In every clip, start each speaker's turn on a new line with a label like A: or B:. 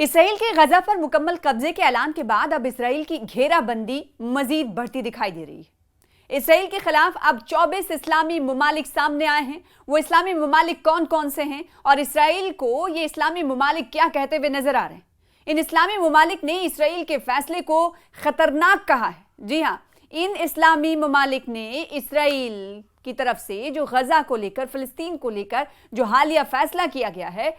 A: Israel के गजा पर मुकम्मल कब्जे के ऐलान के बाद अब इसराइल की घेराबंदी मजीद बढ़ती दिखाई दे रही है। इसराइल के खिलाफ अब 24 इस्लामी ममालिक सामने आए हैं। वो इस्लामी ममालिक कौन कौन से हैं और इसराइल को ये इस्लामी ममालिक क्या कहते हुए नजर आ रहे हैं। इन इस्लामी ममालिक ने इसराइल के फैसले को खतरनाक कहा है। जी हाँ, इन इस्लामी ममालिक ने इसराइल की तरफ से जो गजा को लेकर, फिलिस्तीन को लेकर जो हालिया फैसला किया गया है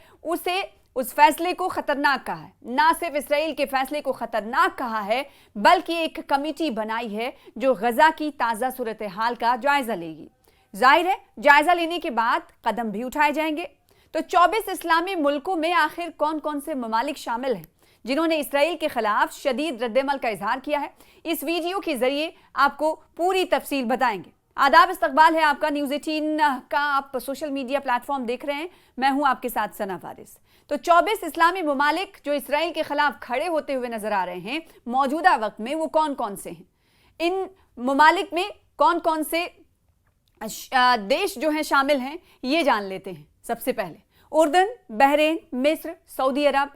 A: उस फैसले को खतरनाक कहा है। ना सिर्फ इसराइल के फैसले को खतरनाक कहा है, बल्कि एक कमेटी बनाई है जो गजा की ताज़ा सूरत हाल का जायजा लेगी। जाहिर है, जायजा लेने के बाद कदम भी उठाए जाएंगे। तो 24 इस्लामी मुल्कों में आखिर कौन कौन से ममालिक शामिल हैं जिन्होंने इसराइल के खिलाफ शदीद रद्देमल का इजहार किया है, इस वीडियो के जरिए आपको पूरी तफसील बताएंगे। आदाब, इस्तकबाल है आपका न्यूज़ 18 का। आप सोशल मीडिया प्लेटफॉर्म देख रहे हैं, मैं हूं आपके साथ सना फारिस। तो 24 इस्लामी ममालिक जो इसराइल के खिलाफ खड़े होते हुए नजर आ रहे हैं मौजूदा वक्त में, वो कौन कौन से हैं? इन ममालिक में कौन कौन से देश जो हैं शामिल हैं, ये जान लेते हैं। सबसे पहले उर्दन, बहरीन, मिस्र, सऊदी अरब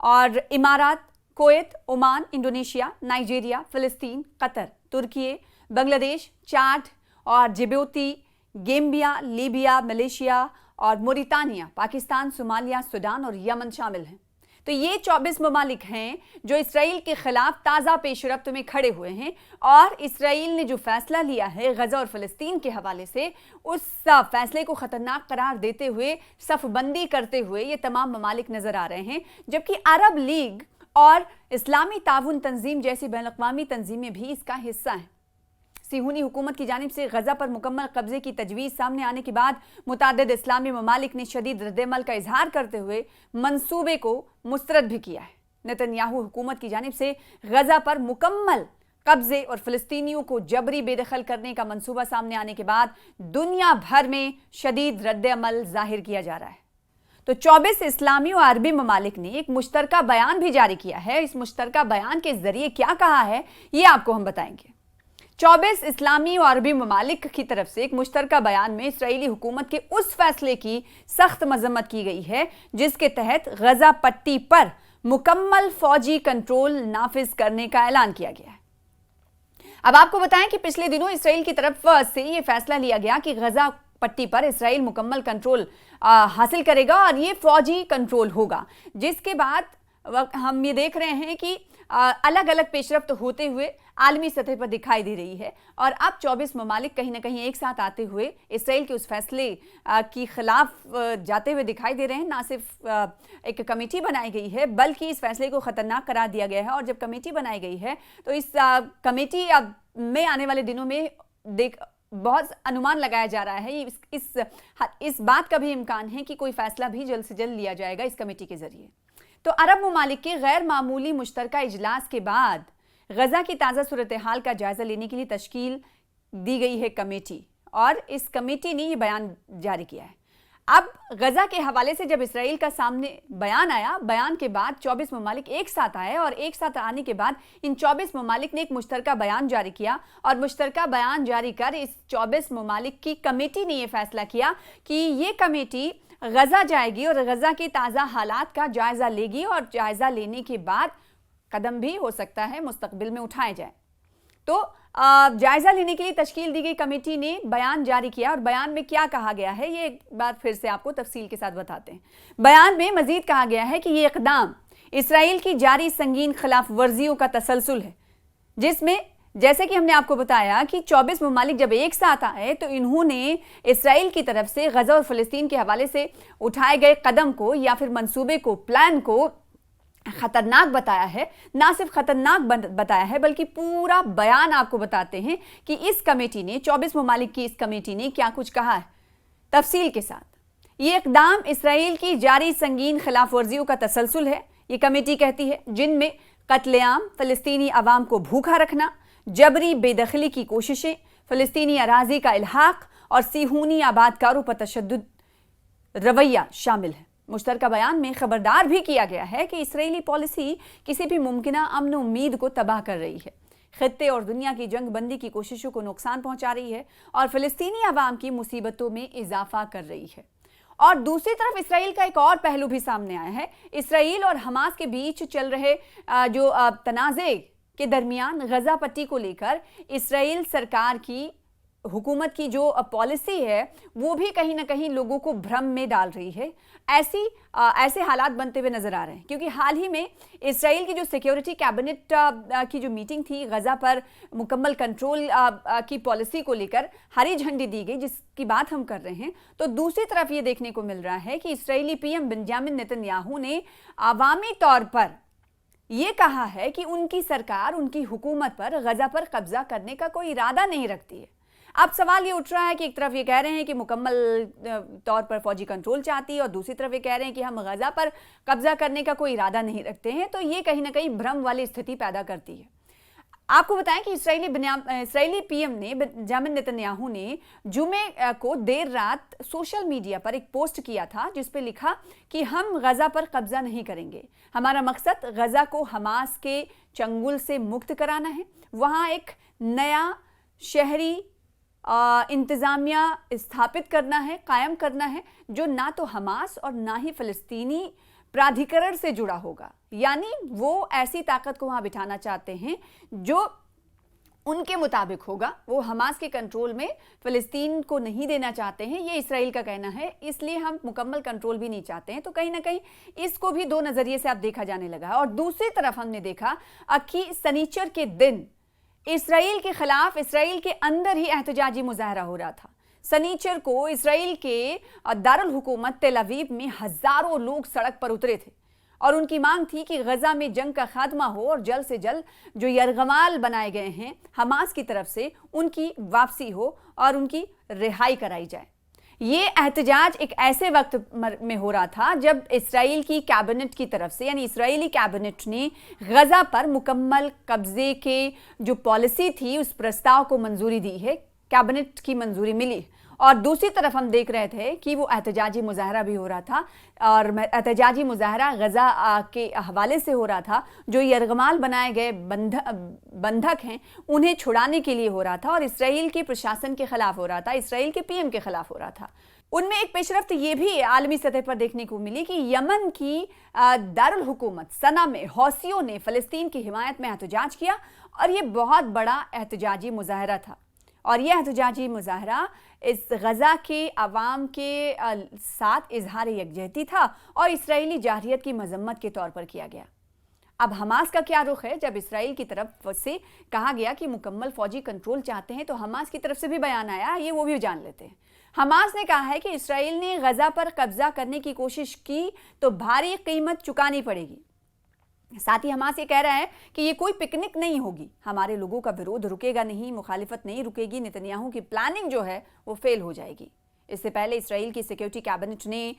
A: और इमारात, कुवैत, ओमान, इंडोनेशिया, नाइजीरिया, फिलिस्तीन, कतर, तुर्की, बांग्लादेश, चाड और जिबूती, गैम्बिया, लीबिया, मलेशिया और मोरितानिया, पाकिस्तान, सोमालिया, सूडान और यमन शामिल हैं। तो ये 24 ममालिक हैं जो इसराइल के खिलाफ ताज़ा पेशरफ्त में खड़े हुए हैं और इसराइल ने जो फैसला लिया है गजा और फिलिस्तीन के हवाले से, उस फैसले को खतरनाक करार देते हुए, सफबंदी करते हुए ये तमाम ममालिक नजर आ रहे हैं। जबकि अरब लीग और इस्लामी ताउन तंजीम जैसी बैनुल-अक़वामी तंजीमें भी इसका हिस्सा हैं। सिहूनी हुकूमत की जानिब से गजा पर मुकम्मल कब्जे की तजवीज़ सामने आने के बाद मुतादिद इस्लामी ममालिक ने शदीद रद्देमल का इजहार करते हुए मंसूबे को मुस्तरद भी किया है। नेतन्याहू हुकूमत की जानिब से गजा पर मुकम्मल कब्जे और फिलिस्तीनियों को जबरी बेदखल करने का मंसूबा सामने आने के बाद दुनिया भर में शदीद रद्देअमल जाहिर किया जा रहा है। तो 24 इस्लामी और अरबी ममालिक ने एक मुश्तरका बयान भी जारी किया है। इस मुश्तरका बयान के जरिए क्या कहा है, ये आपको हम बताएंगे। 24 इस्लामी और अरबी ममालिक की तरफ से एक मुश्तरका बयान में इसराइली हुकूमत के उस फैसले की सख्त मजम्मत की गई है जिसके तहत गजा पट्टी पर मुकम्मल फौजी कंट्रोल नाफिज करने का ऐलान किया गया है। अब आपको बताएं कि पिछले दिनों इसराइल की तरफ से यह फैसला लिया गया कि गजा पट्टी पर इसराइल मुकम्मल कंट्रोल हासिल करेगा और ये फौजी कंट्रोल होगा, जिसके बाद हम ये देख रहे हैं कि अलग अलग पेशरफ्त होते हुए आलमी सतह पर दिखाई दे रही है। और अब 24 ममालिक कहीं ना कहीं एक साथ आते हुए इसराइल के उस फैसले की खिलाफ जाते हुए दिखाई दे रहे हैं। ना सिर्फ एक कमेटी बनाई गई है, बल्कि इस फैसले को खतरनाक करार दिया गया है। और जब कमेटी बनाई गई है तो इस कमेटी में आने वाले दिनों में बहुत अनुमान लगाया जा रहा है, इस बात का भी इम्कान है कि कोई फैसला भी जल्द से जल्द लिया जाएगा इस कमेटी के जरिए। तो अरब ममालिक के गैर मामूली मुश्तरका इजलास के बाद गजा की ताज़ा सूरत हाल का जायजा लेने के लिए तश्कील दी गई है कमेटी, और इस कमेटी ने यह बयान जारी किया है। अब गजा के हवाले से जब इसराइल का सामने बयान आया, बयान के बाद 24 ममालिक एक साथ आए और एक साथ आने के बाद इन 24 ममालिक ने एक मुश्तरका बयान जारी किया और मुश्तरका बयान जारी कर इस 24 ममालिक की कमेटी ने यह फैसला किया कि ये कमेटी गजा जाएगी और गजा की ताज़ा हालात का जायजा लेगी और जायजा लेने के बाद कदम भी हो सकता है मुस्तकबिल में उठाए जाए। तो जायजा लेने के लिए तश्कील दी गई कमेटी ने बयान जारी किया और बयान में क्या कहा गया है ये एक बार फिर से आपको तफसील के साथ बताते हैं। बयान में मजीद कहा गया है कि ये इक़दाम इसराइल की जारी संगीन खिलाफ वर्जियों का तसलसल है, जिसमें जैसे कि हमने आपको बताया कि 24 ममालिक जब एक साथ आए तो इन्होंने इसराइल की तरफ से गजा और फिलिस्तीन के हवाले से उठाए गए कदम को या फिर मंसूबे को, प्लान को खतरनाक बताया है। ना सिर्फ खतरनाक बताया है, बल्कि पूरा बयान आपको बताते हैं कि इस कमेटी ने, 24 ममालिक की इस कमेटी ने क्या कुछ कहा है तफसील के साथ। ये इक़दाम इसराइल की जारी संगीन खिलाफ वर्जियों का तसलसल है, ये कमेटी कहती है, जिनमें कत्लेआम, फ़लस्तीनी अवाम को भूखा रखना, जबरी बेदखली की कोशिशें, फ़लस्तीनी अराज़ी का इल्हाक और सिहूनी आबादकारों पर तशद्दुद रवैया शामिल है। मुश्तरका बयान में खबरदार भी किया गया है कि इसराइली पॉलिसी किसी भी मुमकिना अमन उम्मीद को तबाह कर रही है, खित्ते और दुनिया की जंग बंदी की कोशिशों को नुकसान पहुंचा रही है और फ़लस्तीनी अवाम की मुसीबतों में इजाफा कर रही है। और दूसरी तरफ इसराइल का एक और पहलू भी सामने आया है। इसराइल और हमास के बीच चल रहे जो तनाज़े के दरमियान गजा पट्टी को लेकर इसराइल सरकार की हुकूमत की जो पॉलिसी है वो भी कहीं ना कहीं लोगों को भ्रम में डाल रही है। ऐसे हालात बनते हुए नजर आ रहे हैं क्योंकि हाल ही में इसराइल की जो सिक्योरिटी कैबिनेट की जो मीटिंग थी, गजा पर मुकम्मल कंट्रोल की पॉलिसी को लेकर हरी झंडी दी गई, जिसकी बात हम कर रहे हैं। तो दूसरी तरफ ये देखने को मिल रहा है कि इसराइली पीएम बेंजामिन नेतन्याहू ने अवामी तौर पर ये कहा है कि उनकी सरकार, उनकी हुकूमत पर गजा पर कब्जा करने का कोई इरादा नहीं रखती है। अब सवाल ये उठ रहा है कि एक तरफ ये कह रहे हैं कि मुकम्मल तौर पर फौजी कंट्रोल चाहती है और दूसरी तरफ ये कह रहे हैं कि हम गजा पर कब्जा करने का कोई इरादा नहीं रखते हैं। तो ये कहीं ना कहीं भ्रम वाली स्थिति पैदा करती है। आपको बताएं कि इसराइली पीएम ने बेंजामिन नेतन्याहू ने जुमे को देर रात सोशल मीडिया पर एक पोस्ट किया था जिस पे लिखा कि हम गजा पर कब्जा नहीं करेंगे, हमारा मकसद गजा को हमास के चंगुल से मुक्त कराना है, वहां एक नया शहरी इंतजामिया स्थापित करना है, कायम करना है, जो ना तो हमास और ना ही फिलिस्तीनी प्राधिकरण से जुड़ा होगा। यानी वो ऐसी ताकत को वहां बिठाना चाहते हैं जो उनके मुताबिक होगा, वो हमास के कंट्रोल में फिलिस्तीन को नहीं देना चाहते हैं, ये इसराइल का कहना है। इसलिए हम मुकम्मल कंट्रोल भी नहीं चाहते हैं। तो कहीं ना कहीं इसको भी दो नजरिए से अब देखा जाने लगा है। और दूसरी तरफ हमने देखा कि शनिचर के दिन इसराइल के खिलाफ इसराइल के अंदर ही एहतजाजी मुजाहरा हो रहा था। शनिचर को इसराइल के दारुल हुकूमत तेल अवीव में हजारों लोग सड़क पर उतरे थे और उनकी मांग थी कि गजा में जंग का खात्मा हो और जल्द से जल्द जो यरगमाल बनाए गए हैं हमास की तरफ से उनकी वापसी हो और उनकी रिहाई कराई जाए। ये एहतजाज एक ऐसे वक्त में हो रहा था जब इसराइल की कैबिनेट की तरफ से, यानी इसराइली कैबिनेट ने गजा पर मुकम्मल कब्जे के जो पॉलिसी थी उस प्रस्ताव को मंजूरी दी है, कैबिनेट की मंजूरी मिली। और दूसरी तरफ हम देख रहे थे कि वो एहतजाजी मुजाहरा भी हो रहा था और एहतजाजी मुजाहरा गजा के हवाले से हो रहा था। जो यरगमाल बनाए गए बंधक हैं उन्हें छुड़ाने के लिए हो रहा था और इसराइल के प्रशासन के खिलाफ हो रहा था, इसराइल के पीएम के खिलाफ हो रहा था। उनमें एक पेशरफ्त ये भी आलमी सतह पर देखने को मिली कि यमन की दारुल हुकूमत सना में हौसियों ने फ़लस्तीन की हिमायत में एहतजाज किया और ये बहुत बड़ा एहतजाजी मुजाहरा था। और यह एहतजाजी मुजाहरा इस गजा के अवाम के साथ इजहार यकजहती था और इसराइली जारहियत की मजम्मत के तौर पर किया गया। अब हमास का क्या रुख है? जब इसराइल की तरफ से कहा गया कि मुकम्मल फौजी कंट्रोल चाहते हैं तो हमास की तरफ से भी बयान आया, ये वो भी जान लेते हैं। हमास ने कहा है कि इसराइल ने गजा पर कब्जा करने की कोशिश की तो भारी कीमत चुकानी पड़ेगी। साथ ही हमास ये कह रहा है कि ये कोई पिकनिक नहीं होगी, हमारे लोगों का विरोध रुकेगा नहीं, मुखालिफत नहीं रुकेगी, नेतन्याहू की प्लानिंग जो है वो फेल हो जाएगी। इससे पहले इसराइल की सिक्योरिटी कैबिनेट ने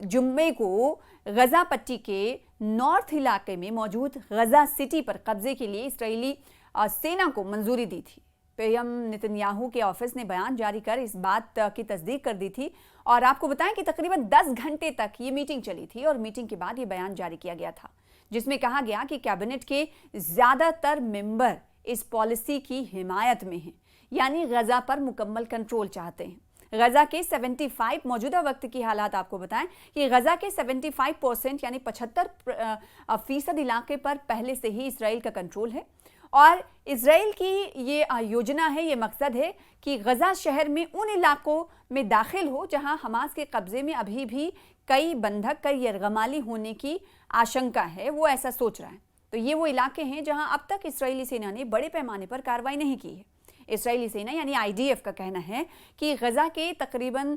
A: जुम्मे को गजा पट्टी के नॉर्थ इलाके में मौजूद गजा सिटी पर कब्जे के लिए इसराइली सेना को मंजूरी दी थी। पीएम नेतन्याहू के ऑफिस ने बयान जारी कर इस बात की तस्दीक कर दी थी और आपको बताएं कि तकरीबन 10 घंटे तक ये मीटिंग चली थी और मीटिंग के बाद ये बयान जारी किया गया था जिसमें कहा गया कि कैबिनेट के ज्यादातर मेंबर इस पॉलिसी की हिमायत में हैं, यानी गजा पर मुकम्मल कंट्रोल चाहते हैं। गजा के 75 मौजूदा वक्त की हालात आपको बताएं कि गजा के 75% यानी 75% इलाके पर पहले से ही इसराइल का कंट्रोल है और इसराइल की ये योजना है, ये मकसद है कि गजा शहर में उन इलाकों में दाखिल हो जहां हमास के कब्जे में अभी भी कई बंधक, कई यरगमाली होने की आशंका है। वो ऐसा सोच रहा है। तो ये वो इलाके हैं जहां अब तक इसराइली सेना ने बड़े पैमाने पर कार्रवाई नहीं की है। इसराइली सेना यानी IDF का कहना है कि गजा के तकरीबन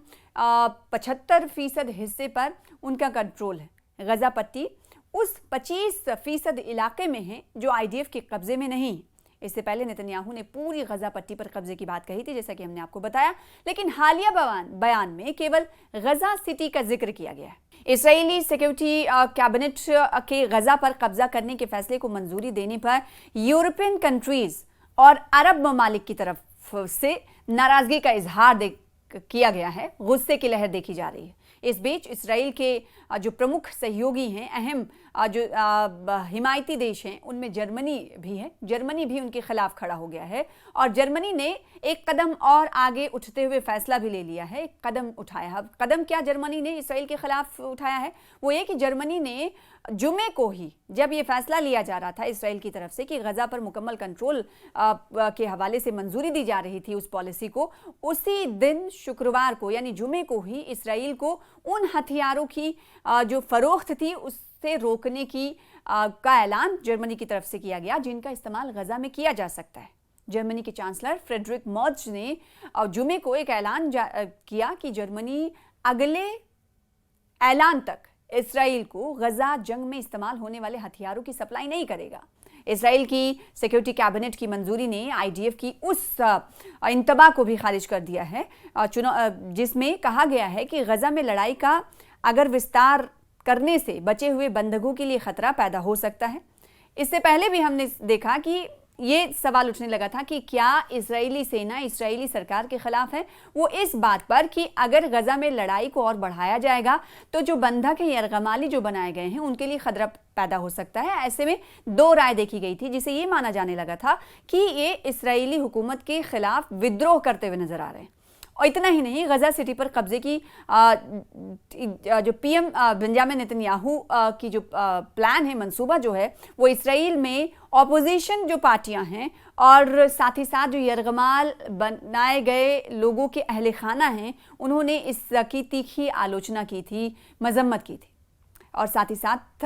A: 75% हिस्से पर उनका कंट्रोल है। गजा पट्टी उस 25% इलाके में है जो IDF के कब्जे में नहीं। इससे पहले नेतन्याहू ने पूरी गजा पट्टी पर कब्जे की बात कही थी, जैसा कि हमने आपको बताया, लेकिन हालिया बयान में केवल गजा सिटी का जिक्र किया गया है। इसराइली सिक्योरिटी कैबिनेट के गजा पर कब्जा करने के फैसले को मंजूरी देने पर यूरोपियन कंट्रीज और अरब ममालिक की तरफ से नाराजगी का इजहार किया गया है, गुस्से की लहर देखी जा रही है। इस बीच इसराइल के जो प्रमुख सहयोगी हैं, अहम जो हिमायती देश हैं, उनमें जर्मनी भी है। जर्मनी भी उनके खिलाफ खड़ा हो गया है और जर्मनी ने एक कदम और आगे उठते हुए फैसला भी ले लिया है, एक कदम उठाया। अब कदम क्या जर्मनी ने इसराइल के खिलाफ उठाया है, वो ये कि जर्मनी ने जुमे को ही, जब ये फैसला लिया जा रहा था इसराइल की तरफ से कि गजा पर मुकम्मल कंट्रोल के हवाले से मंजूरी दी जा रही थी उस पॉलिसी को, उसी दिन शुक्रवार को यानी जुमे को ही इसराइल को उन हथियारों की जो फरोख्त थी उससे रोकने की का ऐलान जर्मनी की तरफ से किया गया, जिनका इस्तेमाल गजा में किया जा सकता है। जर्मनी के चांसलर फ्रेडरिक मर्ज ने जुमे को एक ऐलान किया कि जर्मनी अगले ऐलान तक इसराइल को गजा जंग में इस्तेमाल होने वाले हथियारों की सप्लाई नहीं करेगा। इसराइल की सिक्योरिटी कैबिनेट की मंजूरी ने आईडीएफ की उस इंतबा को भी खारिज कर दिया है जिसमें कहा गया है कि गजा में लड़ाई का अगर विस्तार करने से बचे हुए बंधकों के लिए खतरा पैदा हो सकता है। इससे पहले भी हमने देखा कि ये सवाल उठने लगा था कि क्या इजरायली सेना इजरायली सरकार के खिलाफ है, वो इस बात पर कि अगर गजा में लड़ाई को और बढ़ाया जाएगा तो जो बंधक है यरगमाली जो बनाए गए हैं उनके लिए खतरा पैदा हो सकता है। ऐसे में दो राय देखी गई थी, जिसे ये माना जाने लगा था कि ये इजरायली हुकूमत के खिलाफ विद्रोह करते हुए नजर आ रहे हैं। और इतना ही नहीं, गजा सिटी पर कब्जे की जो पीएम बेंजामिन नेतन्याहू की जो प्लान है, मंसूबा जो है, वो इसराइल में ऑपोजिशन जो पार्टियां हैं और साथ ही साथ जो यरगमाल बनाए गए लोगों के अहले खाना हैं, उन्होंने इसकी तीखी आलोचना की थी, मजम्मत की थी। और साथ ही साथ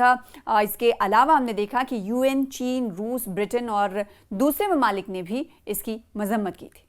A: इसके अलावा हमने देखा कि यूएन, चीन, रूस, ब्रिटेन और दूसरे ममालिक ने भी इसकी मजम्मत की थी।